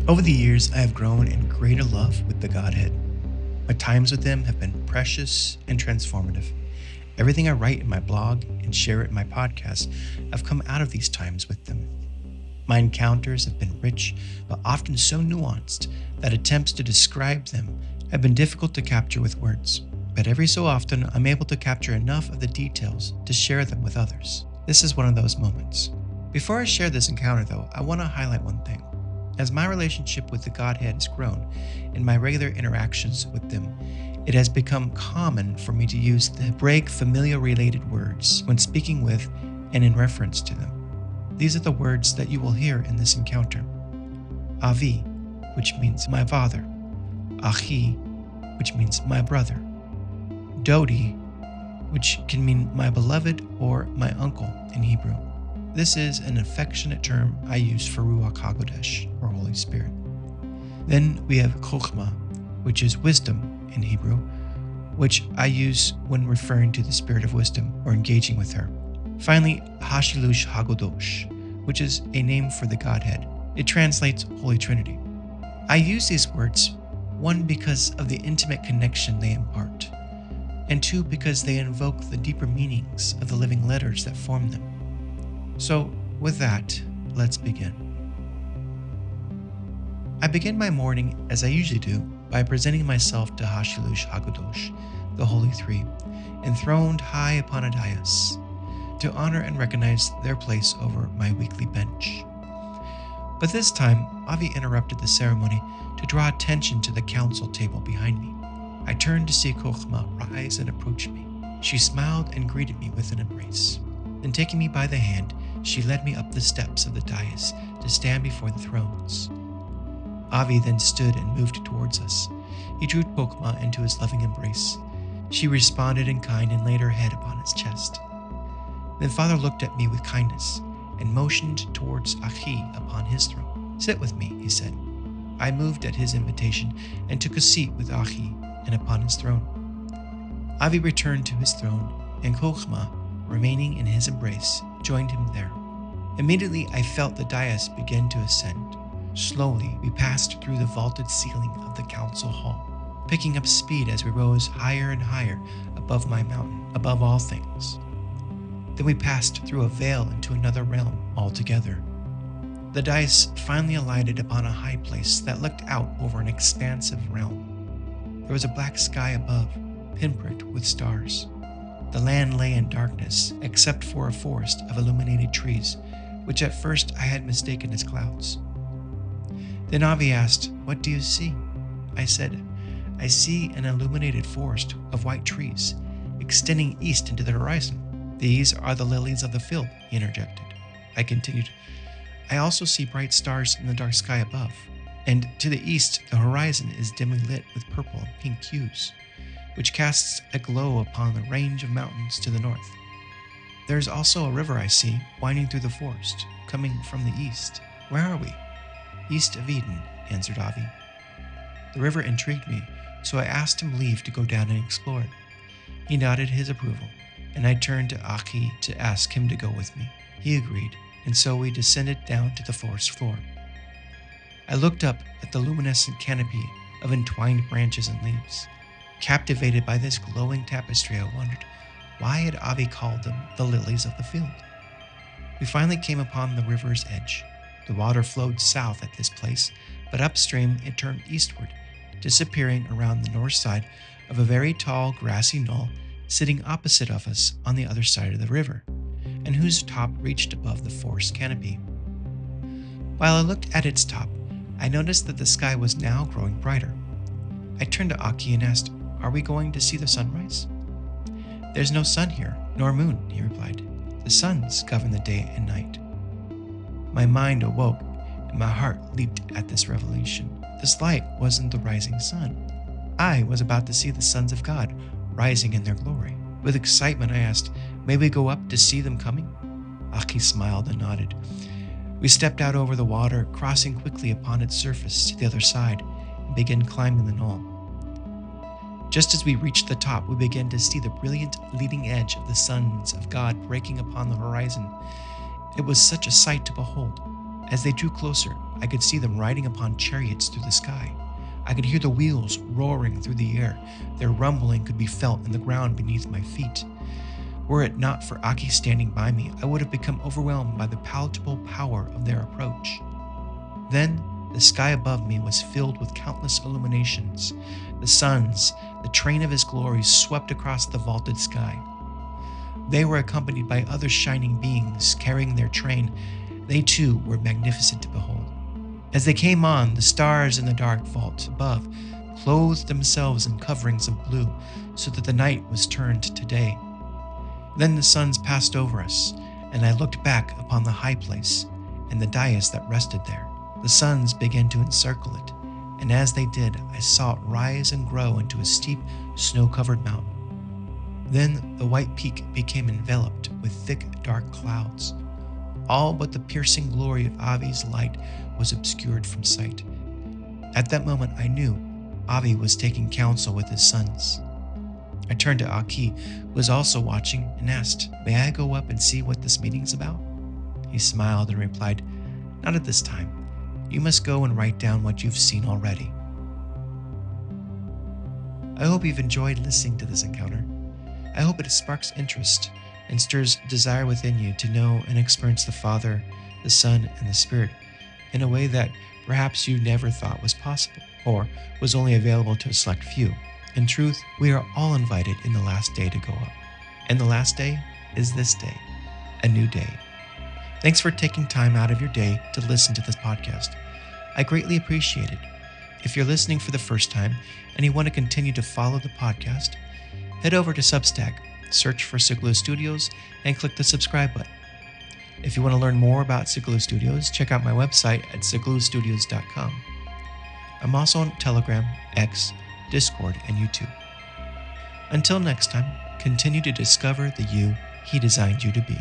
Over the years, I have grown in greater love with the Godhead. My times with Him have been precious and transformative. Everything I write in my blog and share it in my podcast have come out of these times with them. My encounters have been rich, but often so nuanced that attempts to describe them have been difficult to capture with words. But every so often, I'm able to capture enough of the details to share them with others. This is one of those moments. Before I share this encounter, though, I want to highlight one thing. As my relationship with the Godhead has grown in my regular interactions with them, it has become common for me to use the Hebraic familial related words when speaking with and in reference to them. These are the words that you will hear in this encounter. Avi, which means my father. Achi, which means my brother. Dodi, which can mean my beloved or my uncle in Hebrew. This is an affectionate term I use for Ruach HaKodesh, or Holy Spirit. Then we have Chokhmah, which is wisdom in Hebrew, which I use when referring to the spirit of wisdom or engaging with her. Finally, Hashilush HaGodosh, which is a name for the Godhead. It translates Holy Trinity. I use these words, one, because of the intimate connection they impart, and two, because they invoke the deeper meanings of the living letters that form them. So, with that, let's begin. I begin my morning, as I usually do, by presenting myself to Hashilush HaGodosh, the Holy Three, enthroned high upon a dais, to honor and recognize their place over my weekly bench. But this time, Avi interrupted the ceremony to draw attention to the council table behind me. I turned to see Chokhmah rise and approach me. She smiled and greeted me with an embrace. Then, taking me by the hand, she led me up the steps of the dais to stand before the thrones. Avi then stood and moved towards us. He drew Chokhmah into his loving embrace. She responded in kind and laid her head upon his chest. Then Father looked at me with kindness and motioned towards Achi upon his throne. "Sit with me," he said. I moved at his invitation and took a seat with Achi and upon his throne. Avi returned to his throne, and Chokhmah, remaining in his embrace, joined him there. Immediately I felt the dais begin to ascend. Slowly we passed through the vaulted ceiling of the council hall, picking up speed as we rose higher and higher above my mountain, above all things. Then we passed through a veil into another realm altogether. The dais finally alighted upon a high place that looked out over an expansive realm. There was a black sky above, pinpricked with stars. The land lay in darkness, except for a forest of illuminated trees, which at first I had mistaken as clouds. Then Avi asked, "What do you see?" I said, "I see an illuminated forest of white trees, extending east into the horizon." "These are the lilies of the field," he interjected. I continued, "I also see bright stars in the dark sky above, and to the east the horizon is dimly lit with purple and pink hues, which casts a glow upon the range of mountains to the north. There is also a river I see winding through the forest, coming from the east." "Where are we?" "East of Eden," answered Avi. The river intrigued me, so I asked him leave to go down and explore it. He nodded his approval, and I turned to Achi to ask him to go with me. He agreed, and so we descended down to the forest floor. I looked up at the luminescent canopy of entwined branches and leaves. Captivated by this glowing tapestry, I wondered, why had Avi called them the lilies of the field? We finally came upon the river's edge. The water flowed south at this place, but upstream it turned eastward, disappearing around the north side of a very tall grassy knoll sitting opposite of us on the other side of the river, and whose top reached above the forest canopy. While I looked at its top, I noticed that the sky was now growing brighter. I turned to Achi and asked, "Are we going to see the sunrise?" "There's no sun here, nor moon," he replied. "The suns govern the day and night." My mind awoke, and my heart leaped at this revelation. This light wasn't the rising sun. I was about to see the sons of God rising in their glory. With excitement, I asked, "May we go up to see them coming?" Achi smiled and nodded. We stepped out over the water, crossing quickly upon its surface to the other side, and began climbing the knoll. Just as we reached the top, we began to see the brilliant leading edge of the sons of God breaking upon the horizon. It was such a sight to behold. As they drew closer, I could see them riding upon chariots through the sky. I could hear the wheels roaring through the air. Their rumbling could be felt in the ground beneath my feet. Were it not for Aki standing by me, I would have become overwhelmed by the palpable power of their approach. Then, the sky above me was filled with countless illuminations. The suns, the train of his glory, swept across the vaulted sky. They were accompanied by other shining beings carrying their train. They too were magnificent to behold. As they came on, the stars in the dark vault above clothed themselves in coverings of blue, so that the night was turned to day. Then the suns passed over us, and I looked back upon the high place and the dais that rested there. The suns began to encircle it, and as they did, I saw it rise and grow into a steep, snow-covered mountain. Then the white peak became enveloped with thick, dark clouds. All but the piercing glory of Avi's light was obscured from sight. At that moment, I knew Avi was taking counsel with his sons. I turned to Aki, who was also watching, and asked, "May I go up and see what this meeting's about?" He smiled and replied, "Not at this time. You must go and write down what you've seen already." I hope you've enjoyed listening to this encounter. I hope it sparks interest and stirs desire within you to know and experience the Father, the Son, and the Spirit in a way that perhaps you never thought was possible or was only available to a select few. In truth, we are all invited in the last day to go up. And the last day is this day, a new day. Thanks for taking time out of your day to listen to this podcast. I greatly appreciate it. If you're listening for the first time and you want to continue to follow the podcast, head over to Substack, search for Siglo Studios, and click the subscribe button. If you want to learn more about Siglo Studios, check out my website at siglostudios.com. I'm also on Telegram, X, Discord, and YouTube. Until next time, continue to discover the you he designed you to be.